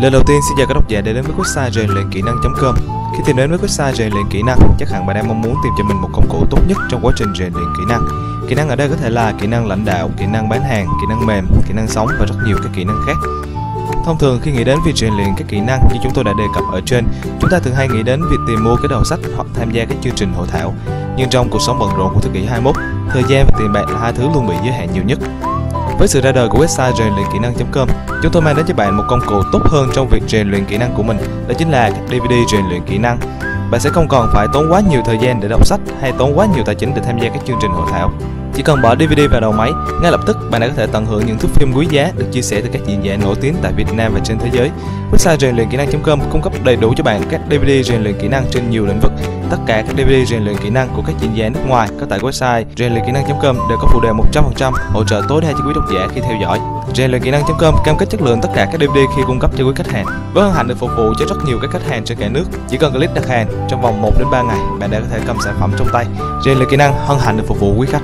Lời đầu tiên xin chào các độc giả đã đến với website rèn luyện kỹ năng.com. Khi tìm đến với website rèn luyện kỹ năng, chắc hẳn bạn đang mong muốn tìm cho mình một công cụ tốt nhất trong quá trình rèn luyện kỹ năng. Kỹ năng ở đây có thể là kỹ năng lãnh đạo, kỹ năng bán hàng, kỹ năng mềm, kỹ năng sống và rất nhiều các kỹ năng khác. Thông thường khi nghĩ đến việc rèn luyện các kỹ năng như chúng tôi đã đề cập ở trên, chúng ta thường hay nghĩ đến việc tìm mua cái đầu sách hoặc tham gia các chương trình hội thảo. Nhưng trong cuộc sống bận rộn của thế kỷ 21, thời gian và tiền bạc là hai thứ luôn bị giới hạn nhiều nhất. Với sự ra đời của website rèn luyện kỹ năng.com, chúng tôi mang đến cho bạn một công cụ tốt hơn trong việc rèn luyện kỹ năng của mình, đó chính là các DVD rèn luyện kỹ năng. Bạn sẽ không còn phải tốn quá nhiều thời gian để đọc sách hay tốn quá nhiều tài chính để tham gia các chương trình hội thảo. Chỉ cần bỏ DVD vào đầu máy, ngay lập tức bạn đã có thể tận hưởng những thước phim quý giá được chia sẻ từ các diễn giả nổi tiếng tại Việt Nam và trên thế giới. Website rèn luyện kỹ năng.com cung cấp đầy đủ cho bạn các DVD rèn luyện kỹ năng trên nhiều lĩnh vực. Tất cả các DVD rèn luyện kỹ năng của các diễn giả nước ngoài có tại website rèn luyện kỹ năng.com đều có phụ đề 100%, hỗ trợ tối đa cho quý độc giả khi theo dõi. Rèn luyện kỹ năng.com cam kết chất lượng tất cả các DVD khi cung cấp cho quý khách hàng. Với hân hạnh được phục vụ cho rất nhiều các khách hàng trên cả nước. Chỉ cần click đặt hàng, trong vòng 1 đến 3 ngày, bạn đã có thể cầm sản phẩm trong tay. Rèn luyện kỹ năng hân hạnh được phục vụ quý khách.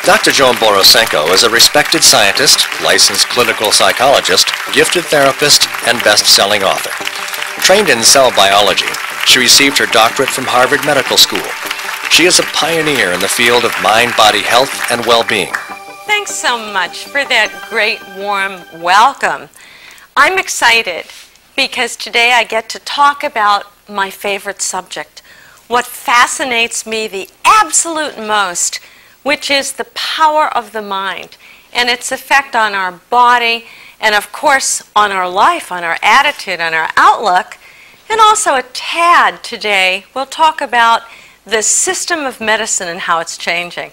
Dr. Joan Borosenko is a respected scientist, licensed clinical psychologist, gifted therapist, and best-selling author. Trained in cell biology, she received her doctorate from Harvard Medical School. She is a pioneer in the field of mind-body health and well-being. Thanks so much for that great warm welcome. I'm excited because today I get to talk about my favorite subject, what fascinates me the absolute most, which is the power of the mind and its effect on our body and, of course, on our life, on our attitude, on our outlook. And also a tad today, we'll talk about the system of medicine and how it's changing.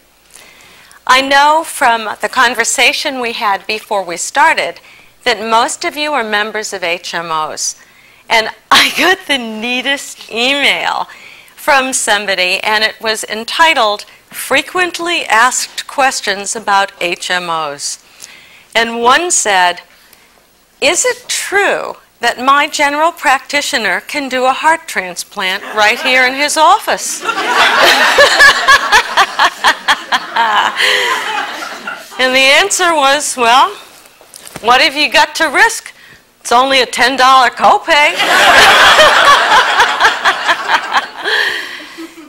I know from the conversation we had before we started that most of you are members of HMOs. And I got the neatest email from somebody, and it was entitled Frequently Asked Questions About HMOs. And one said, is it true that my general practitioner can do a heart transplant right here in his office? And the answer was, well, what have you got to risk? It's only a $10 copay.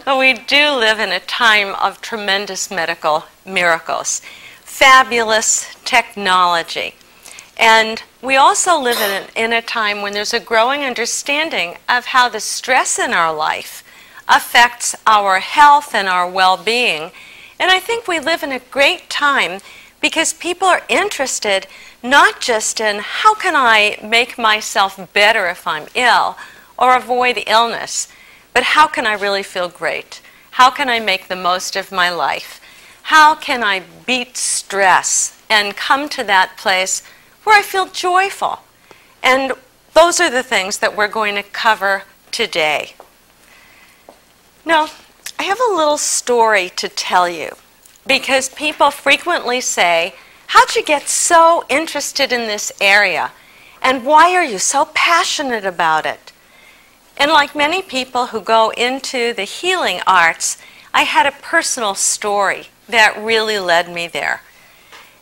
But we do live in a time of tremendous medical miracles, fabulous technology. And we also live in a time when there's a growing understanding of how the stress in our life affects our health and our well-being. And I think we live in a great time because people are interested not just in how can I make myself better if I'm ill or avoid illness, but how can I really feel great? How can I make the most of my life? How can I beat stress and come to that place where I feel joyful? And those are the things that we're going to cover today. Now, I have a little story to tell you because people frequently say, how'd you get so interested in this area? And why are you so passionate about it? And like many people who go into the healing arts, I had a personal story that really led me there.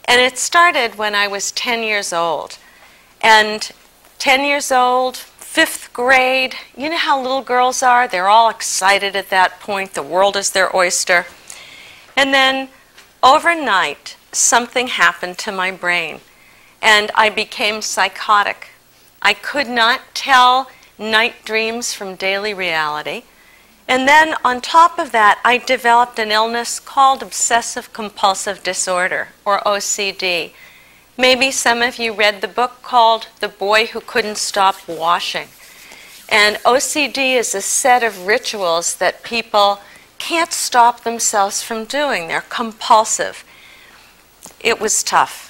And it started when I was 10 years old. And 10 years old, 5th grade, you know how little girls are? They're all excited at that point. The world is their oyster. And then overnight, something happened to my brain. And I became psychotic. I could not tell night dreams from daily reality. And then on top of that, I developed an illness called obsessive compulsive disorder, or OCD. Maybe some of you read the book called The Boy Who Couldn't Stop Washing. And OCD is a set of rituals that people can't stop themselves from doing. They're compulsive. It was tough.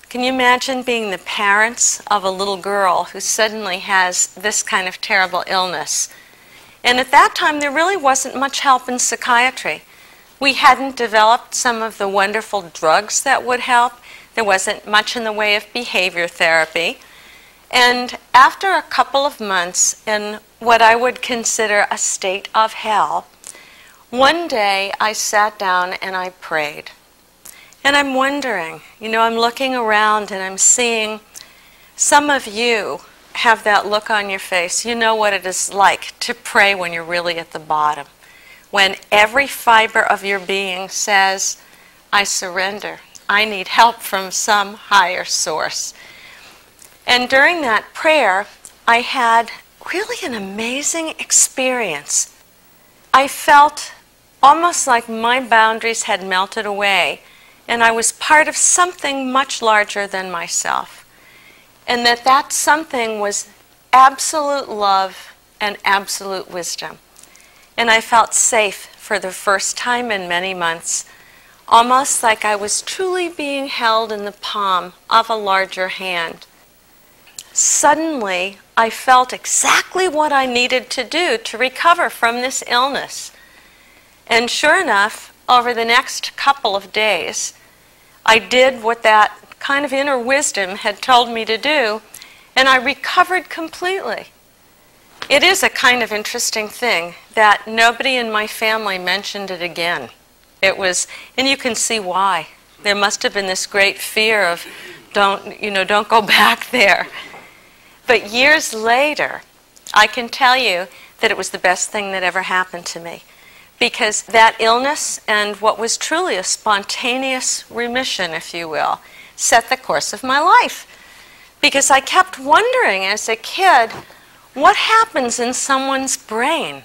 Can you imagine being the parents of a little girl who suddenly has this kind of terrible illness? And at that time, there really wasn't much help in psychiatry. We hadn't developed some of the wonderful drugs that would help. There wasn't much in the way of behavior therapy. And after a couple of months in what I would consider a state of hell, one day I sat down and I prayed. And I'm wondering, I'm looking around and I'm seeing some of you have that look on your face. You know what it is like to pray when you're really at the bottom. When every fiber of your being says, I surrender. I need help from some higher source. And during that prayer, I had really an amazing experience. I felt almost like my boundaries had melted away, and I was part of something much larger than myself. And that something was absolute love and absolute wisdom. And I felt safe for the first time in many months, almost like I was truly being held in the palm of a larger hand. Suddenly, I felt exactly what I needed to do to recover from this illness. And sure enough, over the next couple of days, I did what that kind of inner wisdom had told me to do, and I recovered completely. It is a kind of interesting thing that nobody in my family mentioned it again. It was, and you can see why. There must have been this great fear of, don't go back there. But years later, I can tell you that it was the best thing that ever happened to me. Because that illness and what was truly a spontaneous remission, if you will, set the course of my life. Because I kept wondering as a kid, what happens in someone's brain?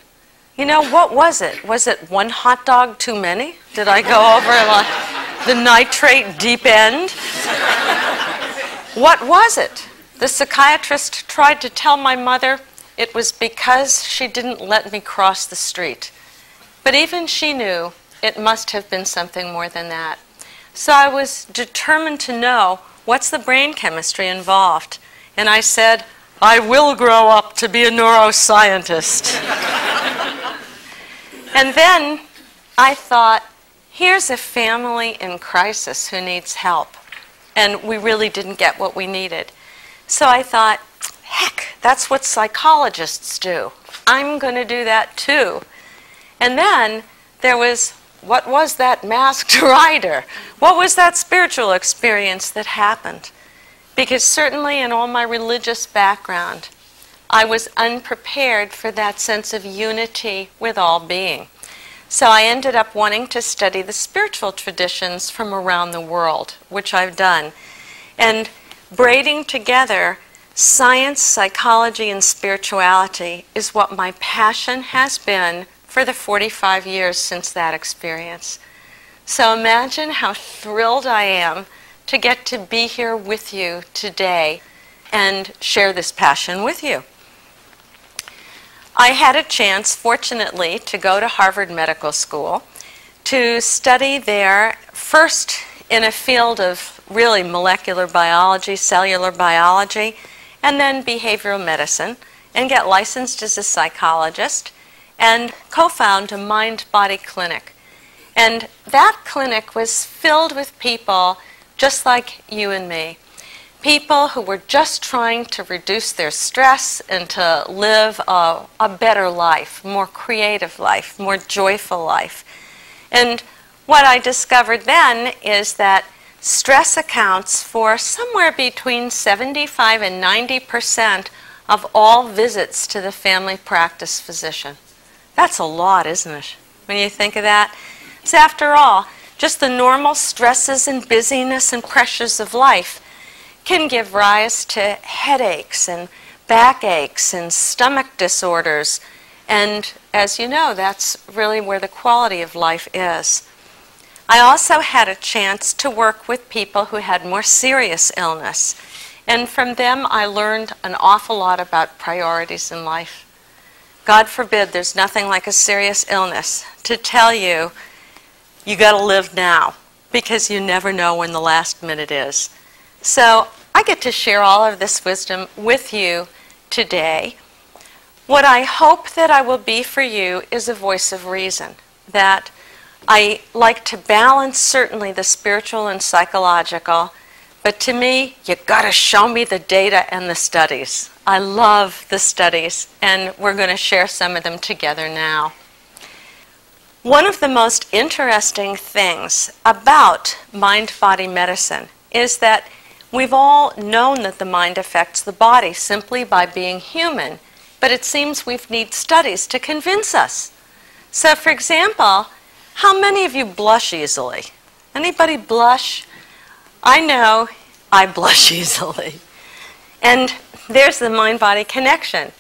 What was it? Was it one hot dog too many? Did I go over like the nitrate deep end? What was it? The psychiatrist tried to tell my mother it was because she didn't let me cross the street. But even she knew it must have been something more than that. So I was determined to know what's the brain chemistry involved. And I said, I will grow up to be a neuroscientist. And then I thought, here's a family in crisis who needs help. And we really didn't get what we needed. So I thought, heck, that's what psychologists do. I'm going to do that too. And then there was, what was that masked rider? What was that spiritual experience that happened? Because certainly in all my religious background, I was unprepared for that sense of unity with all being. So I ended up wanting to study the spiritual traditions from around the world, which I've done. And braiding together science, psychology, and spirituality is what my passion has been for the 45 years since that experience. So imagine how thrilled I am to get to be here with you today and share this passion with you. I had a chance, fortunately, to go to Harvard Medical School to study there, first in a field of really molecular biology, cellular biology, and then behavioral medicine, and get licensed as a psychologist, and co-found a mind-body clinic. And that clinic was filled with people just like you and me. People who were just trying to reduce their stress and to live a better life, more creative life, more joyful life. And what I discovered then is that stress accounts for somewhere between 75 and 90% of all visits to the family practice physician. That's a lot, isn't it, when you think of that? So after all, just the normal stresses and busyness and pressures of life can give rise to headaches and backaches and stomach disorders. And as you know, that's really where the quality of life is. I also had a chance to work with people who had more serious illness. And from them, I learned an awful lot about priorities in life. God forbid, there's nothing like a serious illness to tell you, you got to live now, because you never know when the last minute is. So I get to share all of this wisdom with you today. What I hope that I will be for you is a voice of reason, that I like to balance certainly the spiritual and psychological, But to me, you got to show me the data and the studies. I love the studies, and we're going to share some of them together now. One of the most interesting things about mind-body medicine is that we've all known that the mind affects the body simply by being human, but it seems we need studies to convince us. So, for example, how many of you blush easily? Anybody blush? I know I blush easily. And there's the mind-body connection.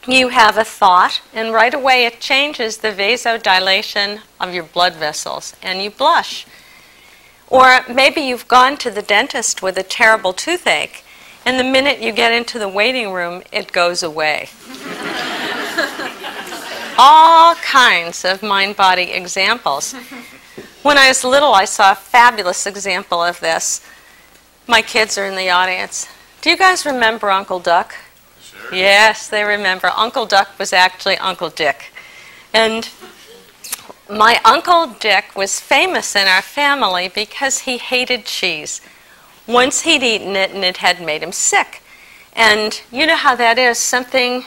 You have a thought, and right away it changes the vasodilation of your blood vessels, and you blush. Or maybe you've gone to the dentist with a terrible toothache, and the minute you get into the waiting room, it goes away. All kinds of mind-body examples. When I was little, I saw a fabulous example of this. My kids are in the audience. Do you guys remember Uncle Duck? Sure. Yes, they remember. Uncle Duck was actually Uncle Dick. And my Uncle Dick was famous in our family because he hated cheese. Once he'd eaten it and it had made him sick. And you know how that is. Something